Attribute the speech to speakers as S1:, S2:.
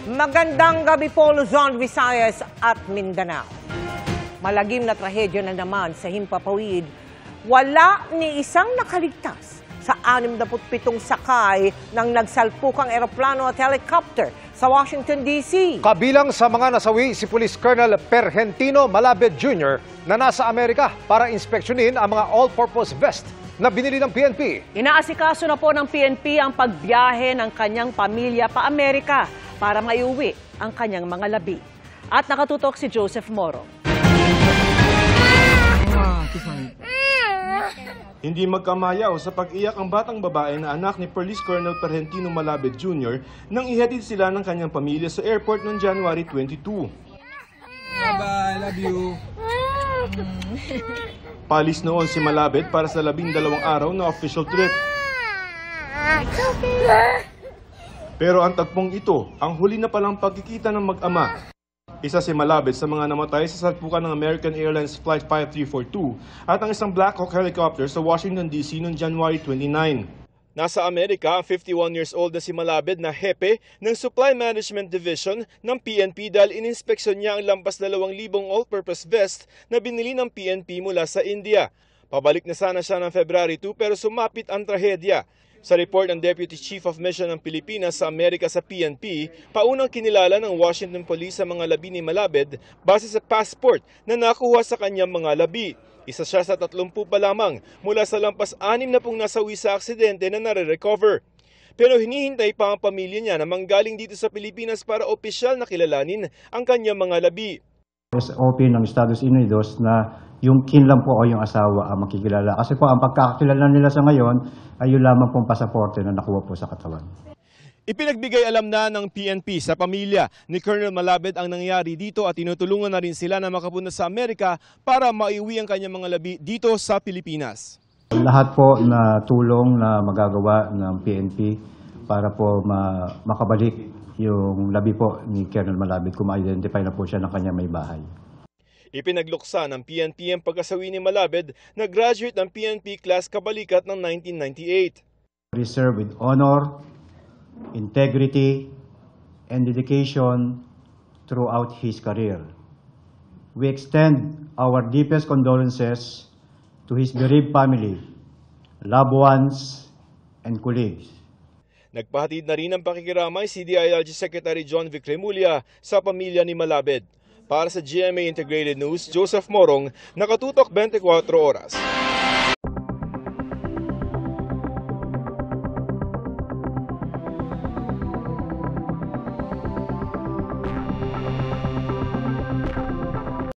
S1: Magandang gabi po, Luzon, Visayas at Mindanao. Malagim na trahedya na naman sa Himpapawid. Wala ni isang nakaligtas sa 67 sakay ng nagsalpukang eroplano at helicopter sa Washington, D.C.
S2: Kabilang sa mga nasawi si Police Colonel Pergentino Malabed Jr. na nasa Amerika para inspeksyonin ang mga all-purpose vest na binili ng PNP.
S3: Inaasikaso na po ng PNP ang pagbiyahe ng kanyang pamilya pa Amerika para maiuwi ang kanyang mga labi. At nakatutok si Joseph Moro.
S4: Hindi magkamayaw sa pag-iyak ang batang babae na anak ni Police Colonel Pergentino Malabed Jr. nang ihatid sila ng kanyang pamilya sa airport noong January 22.
S5: Bye-bye, love you.
S4: Palis noon si Malabed para sa 12 araw na official trip. Pero ang tagpong ito, ang huli na palang pagkikita ng mag-ama. Isa si Malabed sa mga namatay sa salpukan ng American Airlines Flight 5342 at ang isang Black Hawk helicopter sa Washington, D.C. noong January 29. Nasa Amerika, ang 51 years old na si Malabed na hepe ng Supply Management Division ng PNP dahil ininspeksyon niya ang lampas 2,000 all-purpose vest na binili ng PNP mula sa India. Pabalik na sana siya ng February 2 pero sumapit ang trahedya. Sa report ng Deputy Chief of Mission ng Pilipinas sa Amerika sa PNP, paunang kinilala ng Washington Police ang mga labi ni Malabed base sa passport na nakuha sa kanyang mga labi. Isa siya sa 30 pa lamang mula sa lampas 6 na pong nasawi sa aksidente na nare-recover. Pero hinihintay pa ang pamilya niya na manggaling dito sa Pilipinas para opisyal na kilalanin ang kanyang mga labi.
S6: SOP ng Estados Unidos na yung kinlang po o yung asawa ang makikilala. Kasi po ang pagkakakilala nila sa ngayon ay yung lamang pong pasaporte na nakuha po sa katawan.
S4: Ipinagbigay alam na ng PNP sa pamilya ni Colonel Malabed ang nangyari dito at tinutulungan na rin sila na makapunta sa Amerika para maiuwi ang kanyang mga labi dito sa Pilipinas.
S6: Lahat po na tulong na magagawa ng PNP para po makabalik yung labi po ni Colonel Malabed kung ma-identify na po siya ng kanyang may bahay.
S4: Ipinagluksa ng PNP ang pagkasawi ni Malabed na graduate ng PNP class kabalikat ng 1998.
S6: Reserve with honor, integrity, and dedication throughout his career. We extend our deepest condolences to his bereaved family, loved ones, and colleagues.
S4: Nagpahatid na rin ng pakikiramay si DILG Secretary John Vic Remulla sa pamilya ni Malabed. Para sa GMA Integrated News, Joseph Morong, nakatutok 24 oras.